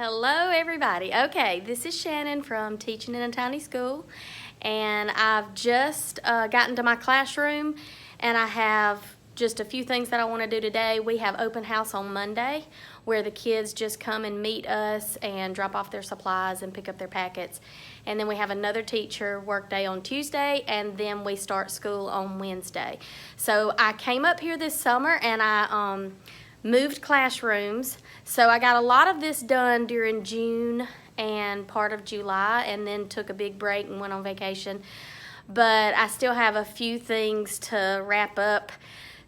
Hello everybody. Okay, this is Shannon from Teaching in a Tiny School, and I've just gotten to my classroom, and I have just a few things that I want to do today. We have open house on Monday where the kids just come and meet us and drop off their supplies and pick up their packets. And then we have another teacher work day on Tuesday, and then we start school on Wednesday. So I came up here this summer and I moved classrooms. So I got a lot of this done during June and part of July, and then took a big break and went on vacation. But I still have a few things to wrap up.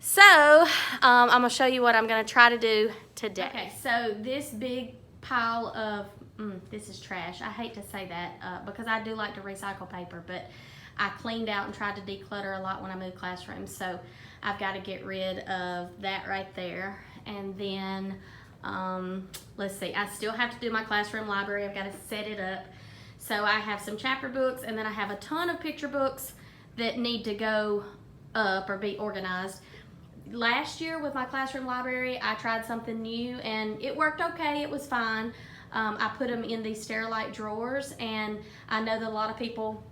So I'm going to show you what I'm going to try to do today. Okay, so this big pile of, this is trash. I hate to say that because I do like to recycle paper, but I cleaned out and tried to declutter a lot when I moved classrooms. So I've got to get rid of that right there. And then, let's see, I still have to do my classroom library. I've got to set it up. So I have some chapter books, and then I have a ton of picture books that need to go up or be organized. Last year with my classroom library, I tried something new, and it worked okay. It was fine. I put them in these Sterilite drawers, and I know that a lot of people,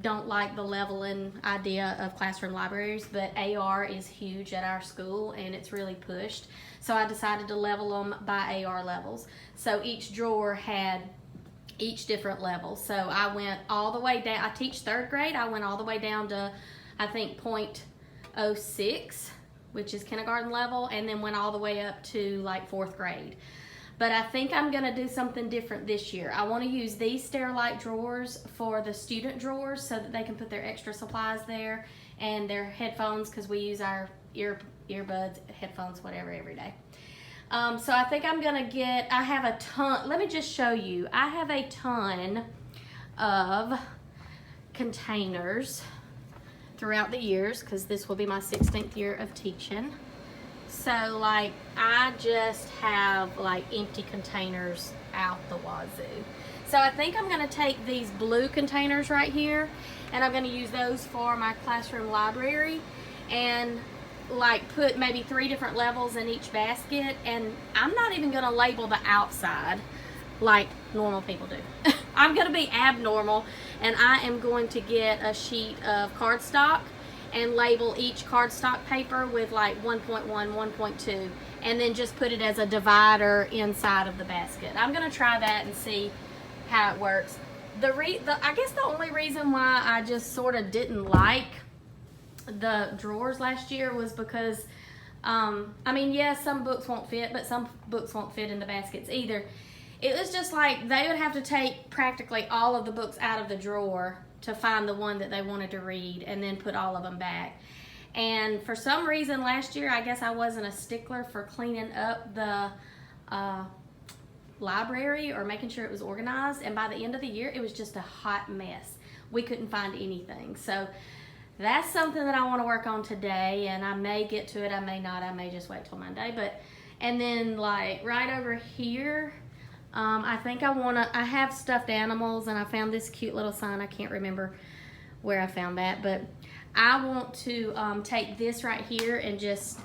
don't like the leveling idea of classroom libraries, but AR is huge at our school and it's really pushed. So I decided to level them by AR levels. So each drawer had each different level. So I went all the way down. I teach third grade. I went all the way down to, I think, .06, which is kindergarten level, and then went all the way up to like fourth grade. But I think I'm going to do something different this year. I want to use these Sterilite drawers for the student drawers so that they can put their extra supplies there and their headphones, because we use our earbuds, headphones, whatever, every day. So I think I'm going to I have a ton, let me just show you. I have a ton of containers throughout the years, because this will be my 16th year of teaching. So I just have empty containers out the wazoo. So I think I'm gonna take these blue containers right here, and I'm gonna use those for my classroom library, and put maybe 3 different levels in each basket. And I'm not even gonna label the outside like normal people do. I'm gonna be abnormal, and I am going to get a sheet of cardstock and label each cardstock paper with 1.1, 1.2, and then just put it as a divider inside of the basket. I'm gonna try that and see how it works. I guess the only reason why I just sort of didn't like the drawers last year was because, yes, some books won't fit, but some books won't fit in the baskets either. It was just they would have to take practically all of the books out of the drawer to find the one that they wanted to read, and then put all of them back. And for some reason last year, I guess I wasn't a stickler for cleaning up the library or making sure it was organized, and by the end of the year it was just a hot mess. We couldn't find anything. So that's something that I want to work on today, and I may get to it, I may not, I may just wait till Monday. And then right over here, I think I have stuffed animals, and I found this cute little sign. I can't remember where I found that, but I want to take this right here and just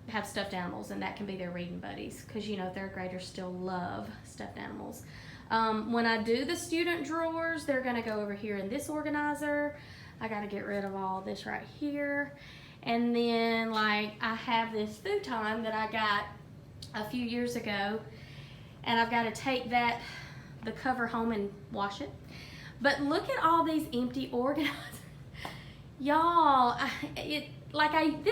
have stuffed animals, and that can be their reading buddies, because third graders still love stuffed animals. When I do the student drawers, they're gonna go over here in this organizer. I gotta get rid of all this right here. And then I have this futon that I got a few years ago, and I've got to take the cover home and wash it. But look at all these empty organizers. Y'all, this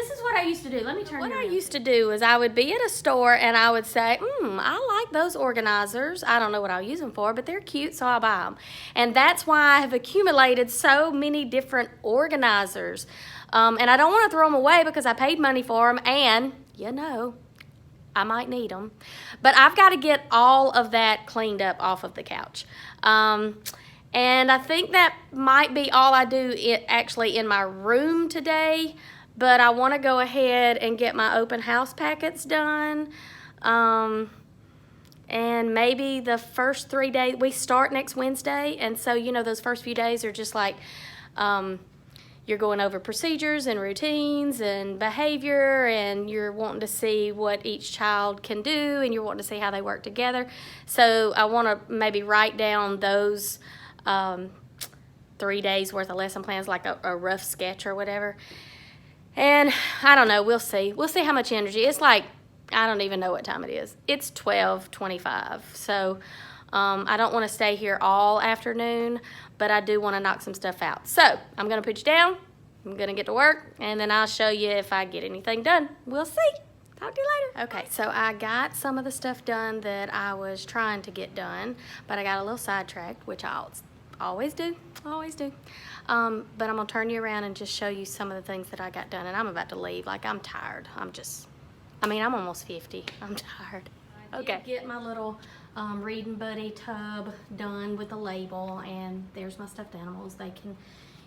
is what I used to do. Let me turn. What I used to do is I would be at a store and I would say, I like those organizers. I don't know what I'll use them for, but they're cute, so I'll buy them. And that's why I have accumulated so many different organizers. And I don't want to throw them away because I paid money for them, and I might need them. But I've got to get all of that cleaned up off of the couch. And I think that might be all I do actually in my room today. But I want to go ahead and get my open house packets done. And maybe the first 3 days, we start next Wednesday. And so, those first few days are just you're going over procedures and routines and behavior, and you're wanting to see what each child can do, and you're wanting to see how they work together. So I want to maybe write down those 3 days worth of lesson plans, like a rough sketch or whatever. And I don't know, we'll see. We'll see how much energy. It's like, I don't even know what time it is. It's 12:25. So I don't want to stay here all afternoon, but I do want to knock some stuff out. So I'm going to put you down. I'm going to get to work, and then I'll show you if I get anything done. We'll see. Talk to you later. Okay, so I got some of the stuff done that I was trying to get done, but I got a little sidetracked, which I always do. But I'm going to turn you around and just show you some of the things that I got done, and I'm about to leave. Like, I'm tired. I'm almost 50. I'm tired. Okay. I did get my little Reading Buddy tub done with a label, and there's my stuffed animals. They can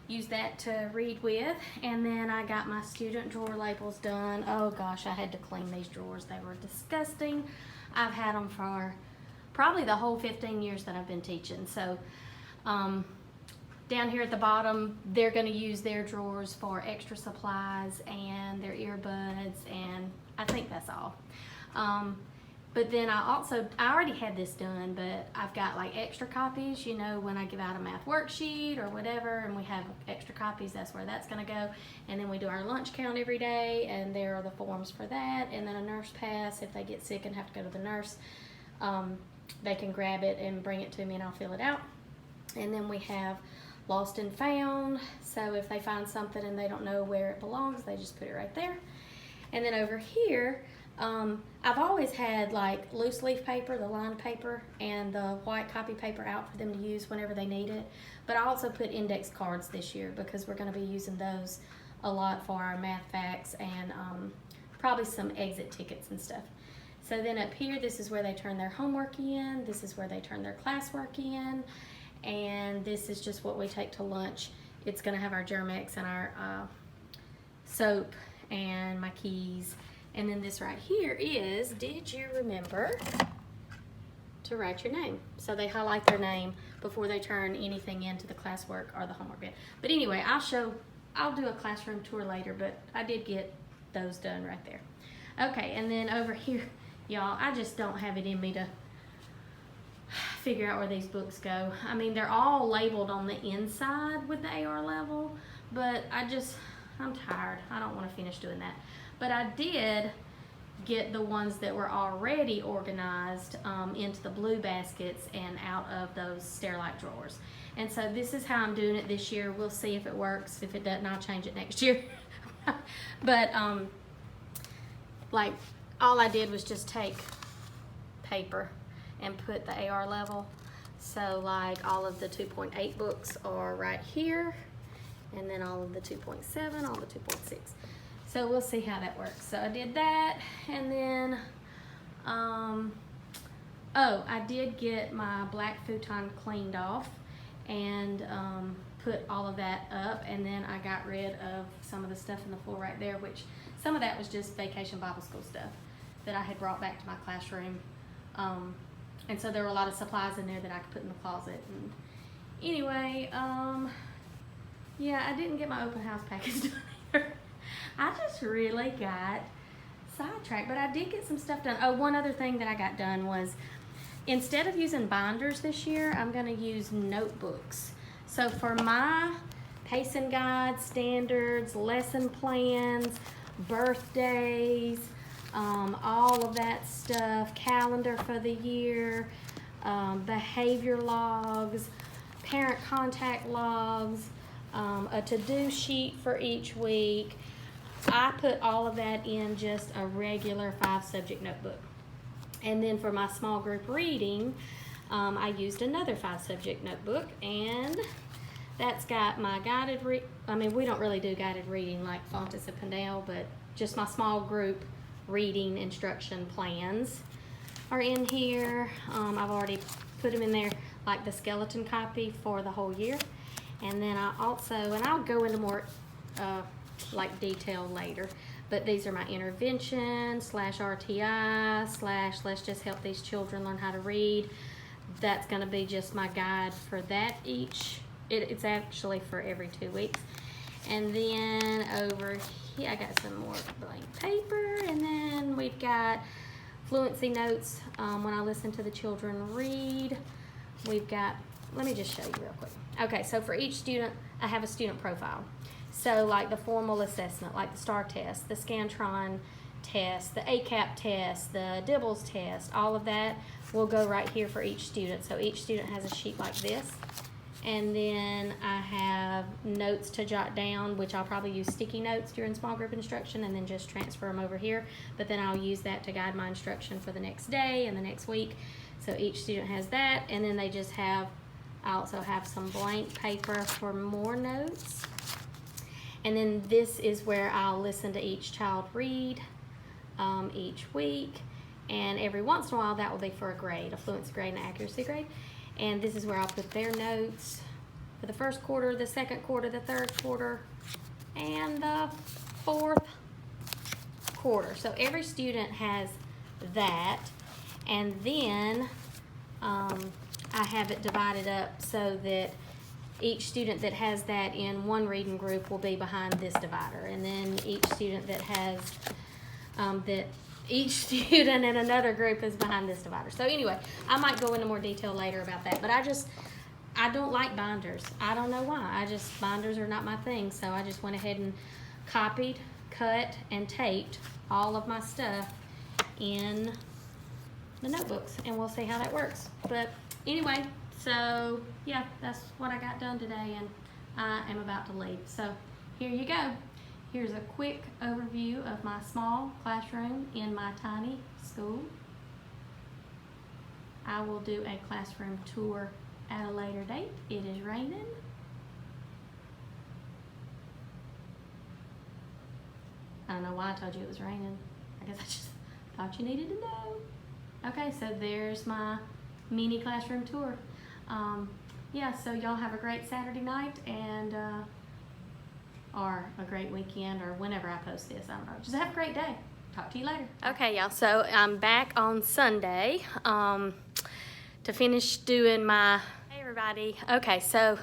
use that to read with. And then I got my student drawer labels done. Oh gosh, I had to clean these drawers. They were disgusting. I've had them for probably the whole 15 years that I've been teaching. So down here at the bottom, they're going to use their drawers for extra supplies and their earbuds, and I think that's all. But then I already had this done, but I've got like extra copies, you know, when I give out a math worksheet or whatever, and we have extra copies, that's where that's going to go. And then we do our lunch count every day, and there are the forms for that. And then a nurse pass, if they get sick and have to go to the nurse, they can grab it and bring it to me, and I'll fill it out. And then we have lost and found, so if they find something and they don't know where it belongs, they just put it right there. And then over here, I've always had like loose leaf paper, the lined paper, and the white copy paper out for them to use whenever they need it. But I also put index cards this year because we're going to be using those a lot for our math facts and probably some exit tickets and stuff. So then up here, this is where they turn their homework in, this is where they turn their classwork in, and this is just what we take to lunch. It's going to have our Germ-X and our soap and my keys. And then this right here is, did you remember to write your name? So they highlight their name before they turn anything into the classwork or the homework bit. But anyway, I'll do a classroom tour later, but I did get those done right there. Okay, and then over here, y'all, I just don't have it in me to figure out where these books go. I mean, they're all labeled on the inside with the AR level, but I'm tired. I don't want to finish doing that. But I did get the ones that were already organized into the blue baskets and out of those Sterilite drawers. And so this is how I'm doing it this year. We'll see if it works. If it doesn't, I'll change it next year. But like all I did was just take paper and put the AR level. So like all of the 2.8 books are right here, and then all of the 2.7, all the 2.6. So we'll see how that works. So I did that, and then, I did get my black futon cleaned off and put all of that up, and then I got rid of some of the stuff in the floor right there, which some of that was just vacation Bible school stuff that I had brought back to my classroom. And so there were a lot of supplies in there that I could put in the closet. And anyway, yeah, I didn't get my open house package done either. I just really got sidetracked, but I did get some stuff done. Oh, one other thing that I got done was, instead of using binders this year, I'm going to use notebooks. So for my pacing guides, standards, lesson plans, birthdays, all of that stuff, calendar for the year, behavior logs, parent contact logs, a to-do sheet for each week. I put all of that in just a regular 5-subject notebook. And then for my small group reading, I used another 5-subject notebook, and that's got my guided we don't really do guided reading like Fontes and Pindell, but just my small group reading instruction plans are in here. I've already put them in there, like the skeleton copy for the whole year. And then I also, and I'll go into more like detail later, but these are my intervention / RTI / let's just help these children learn how to read. That's going to be just my guide for that each. It's actually for every 2 weeks. And then over here, I got some more blank paper, and then we've got fluency notes when I listen to the children read. We've got, let me just show you real quick. Okay, so for each student, I have a student profile. So like the formal assessment, like the STAR test, the Scantron test, the ACAP test, the Dibbles test, all of that will go right here for each student. So each student has a sheet like this. And then I have notes to jot down, which I'll probably use sticky notes during small group instruction and then just transfer them over here. But then I'll use that to guide my instruction for the next day and the next week. So each student has that, and then they just have, I also have some blank paper for more notes. And then this is where I'll listen to each child read each week. And every once in a while, that will be for a grade, a fluency grade and accuracy grade. And this is where I'll put their notes for the first quarter, the second quarter, the third quarter, and the fourth quarter. So every student has that. And then I have it divided up so that each student that has that in one reading group will be behind this divider. And then each student that has each student in another group is behind this divider. So anyway, I might go into more detail later about that, but I don't like binders. I don't know why. Binders are not my thing. So I just went ahead and copied, cut, and taped all of my stuff in the notebooks, and we'll see how that works. But anyway, so yeah, that's what I got done today, and I am about to leave. So here you go. Here's a quick overview of my small classroom in my tiny school. I will do a classroom tour at a later date. It is raining. I don't know why I told you it was raining. I guess I just thought you needed to know. Okay, so there's my mini classroom tour. Yeah, so y'all have a great Saturday night, and or a great weekend, or whenever I post this. I don't know. Just have a great day. Talk to you later. Okay, y'all, so I'm back on Sunday to finish doing my, hey everybody. Okay, so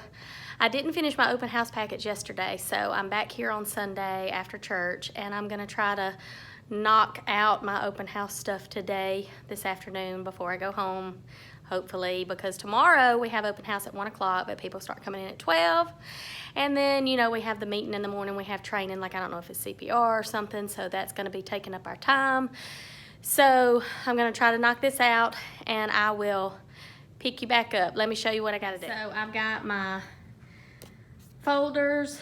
I didn't finish my open house package yesterday, so I'm back here on Sunday after church, and I'm gonna try to knock out my open house stuff today, this afternoon, before I go home, hopefully, because tomorrow we have open house at 1 o'clock, but people start coming in at 12. And then, you know, we have the meeting in the morning, we have training, like I don't know if it's CPR or something, so that's gonna be taking up our time. So I'm gonna try to knock this out, and I will pick you back up. Let me show you what I gotta do. So I've got my folders,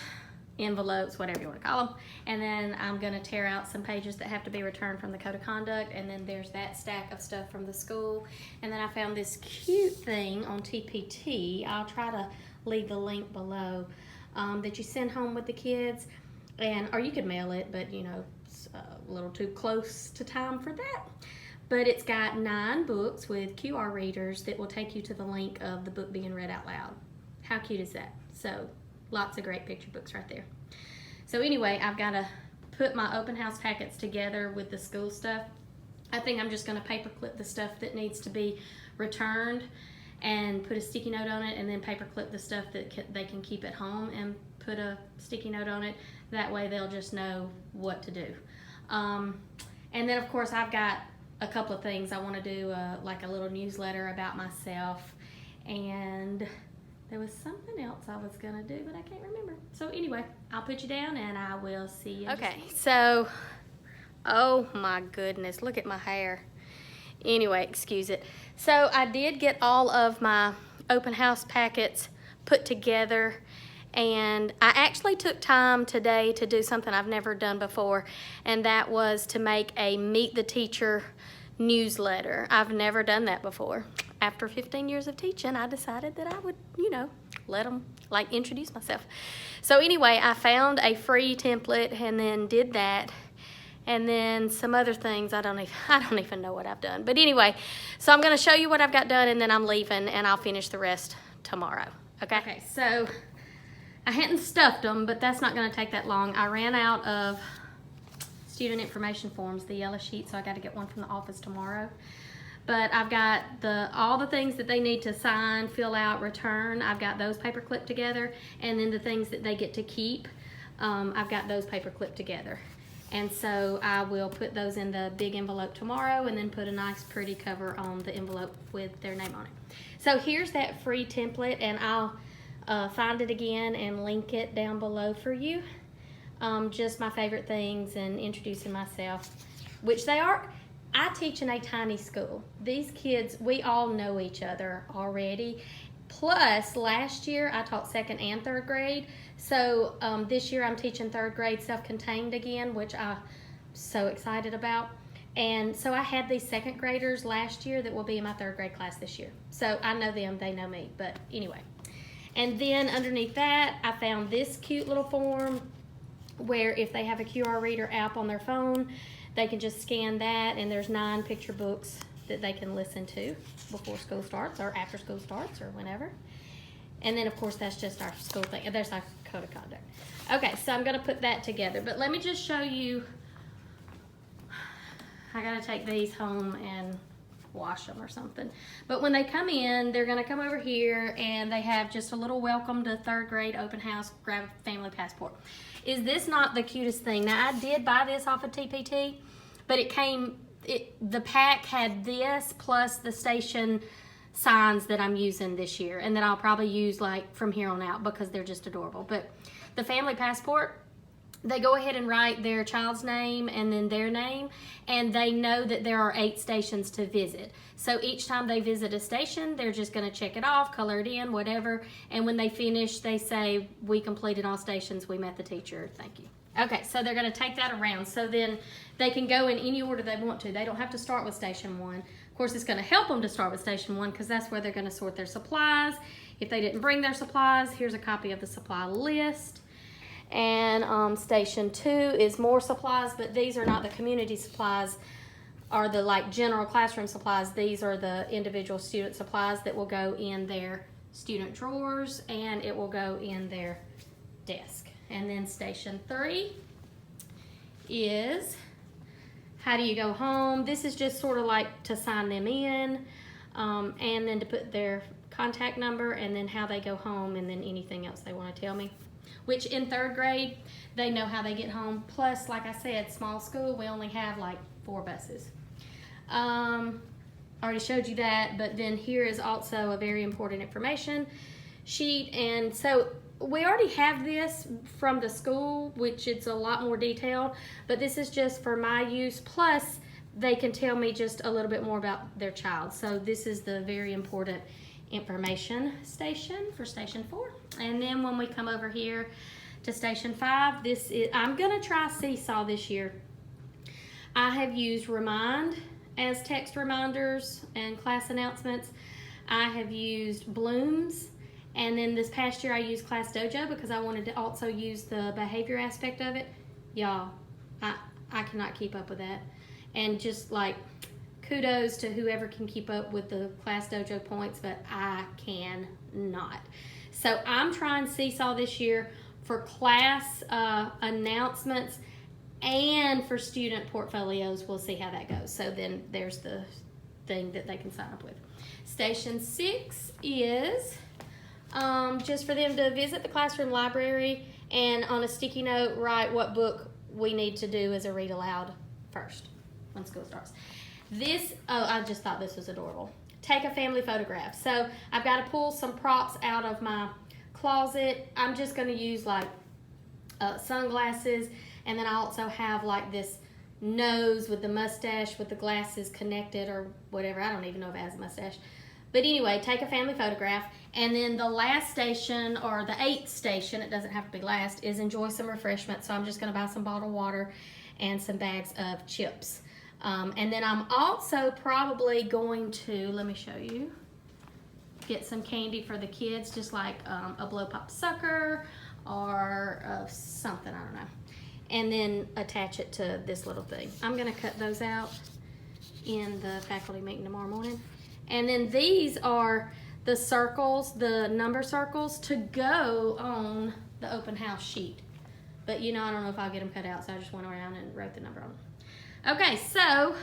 envelopes, whatever you want to call them, and then I'm going to tear out some pages that have to be returned from the code of conduct, and then there's that stack of stuff from the school. And then I found this cute thing on TPT. I'll try to leave the link below, that you send home with the kids, and or you could mail it, but you know, it's a little too close to time for that. But it's got 9 books with QR readers that will take you to the link of the book being read out loud. How cute is that? So lots of great picture books right there. So anyway, I've got to put my open house packets together with the school stuff. I think I'm just going to paper clip the stuff that needs to be returned and put a sticky note on it, and then paper clip the stuff that they can keep at home and put a sticky note on it. That way they'll just know what to do. And then of course I've got a couple of things I want to do, like a little newsletter about myself, and there was something else I was gonna do, but I can't remember. So anyway, I'll put you down, and I will see you. Okay, so, oh my goodness, look at my hair. Anyway, excuse it. So I did get all of my open house packets put together, and I actually took time today to do something I've never done before, and that was to make a Meet the Teacher newsletter. I've never done that before. After 15 years of teaching, I decided that I would, you know, let them like introduce myself. So anyway, I found a free template and then did that, and then some other things. I don't even know what I've done. But anyway, so I'm going to show you what I've got done, and then I'm leaving, and I'll finish the rest tomorrow. Okay. Okay. So I hadn't stuffed them, but that's not going to take that long. I ran out of student information forms, the yellow sheet, so I got to get one from the office tomorrow. But I've got all the things that they need to sign, fill out, return. I've got those paper clipped together, and then the things that they get to keep. I've got those paper clipped together. And so I will put those in the big envelope tomorrow and then put a nice pretty cover on the envelope with their name on it. So here's that free template, and I'll find it again and link it down below for you. Just my favorite things and introducing myself, which they are. I teach in a tiny school. These kids, we all know each other already. Plus, last year I taught 2nd and 3rd grade. So this year I'm teaching 3rd grade self-contained again, which I'm so excited about. And so I had these 2nd graders last year that will be in my 3rd grade class this year. So I know them, they know me, but anyway. And then underneath that, I found this cute little form where if they have a QR reader app on their phone, they can just scan that, and there's 9 picture books that they can listen to before school starts or after school starts or whenever. And then of course that's just our school thing. There's our code of conduct. Okay, so I'm gonna put that together, but let me just show you. I gotta take these home and wash them or something. But when they come in, they're gonna come over here and they have just a little welcome to 3rd grade open house, grab a family passport. Is this not the cutest thing? Now I did buy this off of TPT, but the pack had this plus the station signs that I'm using this year and that I'll probably use like from here on out because they're just adorable. But the family passport, they go ahead and write their child's name and then their name, and they know that there are 8 stations to visit. So each time they visit a station, they're just going to check it off, color it in, whatever, and when they finish, they say, we completed all stations, we met the teacher, thank you. Okay, so they're going to take that around, so then they can go in any order they want to. They don't have to start with station 1. Of course, it's going to help them to start with station 1 because that's where they're going to sort their supplies. If they didn't bring their supplies, here's a copy of the supply list. And station 2 is more supplies, but these are not the community supplies or the like general classroom supplies. These are the individual student supplies that will go in their student drawers and it will go in their desk. And then station 3 is how do you go home. This is just sort of like to sign them in and then to put their contact number and then how they go home and then anything else they want to tell me. Which in 3rd grade, they know how they get home. Plus, like I said, small school, we only have like 4 buses. I already showed you that, but then here is also a very important information sheet. And so we already have this from the school, which it's a lot more detailed, but this is just for my use. Plus, they can tell me just a little bit more about their child. So this is the very important information station for station 4. And then when we come over here to station 5, this is, I'm gonna try Seesaw this year. I have used Remind as text reminders and class announcements. I have used Blooms, and then this past year I used Class Dojo because I wanted to also use the behavior aspect of it. Y'all, I cannot keep up with that. And just like kudos to whoever can keep up with the Class Dojo points, but I cannot. So I'm trying Seesaw this year for class announcements and for student portfolios. We'll see how that goes. So then there's the thing that they can sign up with. Station 6 is just for them to visit the classroom library and on a sticky note write what book we need to do as a read aloud first when school starts. This, I just thought this was adorable. Take a family photograph. So I've got to pull some props out of my closet. I'm just going to use like sunglasses, and then I also have like this nose with the mustache with the glasses connected or whatever. I don't even know if it has a mustache. But anyway, take a family photograph. And then the last station, or the 8th station, it doesn't have to be last, is enjoy some refreshment. So I'm just going to buy some bottled water and some bags of chips. And then I'm also probably going to, let me show you, get some candy for the kids, just like a blow pop sucker or something, I don't know. And then attach it to this little thing. I'm gonna cut those out in the faculty meeting tomorrow morning. And then these are the circles, the number circles to go on the open house sheet. But you know, I don't know if I'll get them cut out, so I just went around and wrote the number on them. Okay, so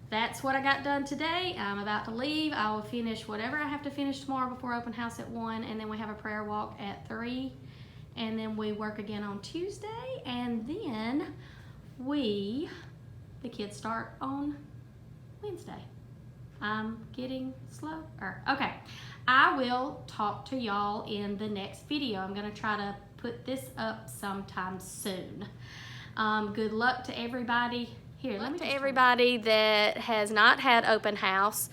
that's what I got done today. I'm about to leave. I will finish whatever I have to finish tomorrow before open house at 1, and then we have a prayer walk at 3. and then we work again on Tuesday, and then the kids start on Wednesday. I'm getting slower. Okay, I will talk to y'all in the next video. I'm gonna try to put this up sometime soon. Good luck to everybody. Here, let me to everybody that has not had open house.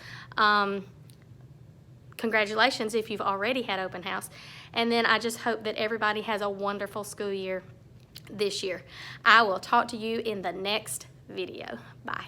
Congratulations if you've already had open house. And then I just hope that everybody has a wonderful school year this year. I will talk to you in the next video. Bye.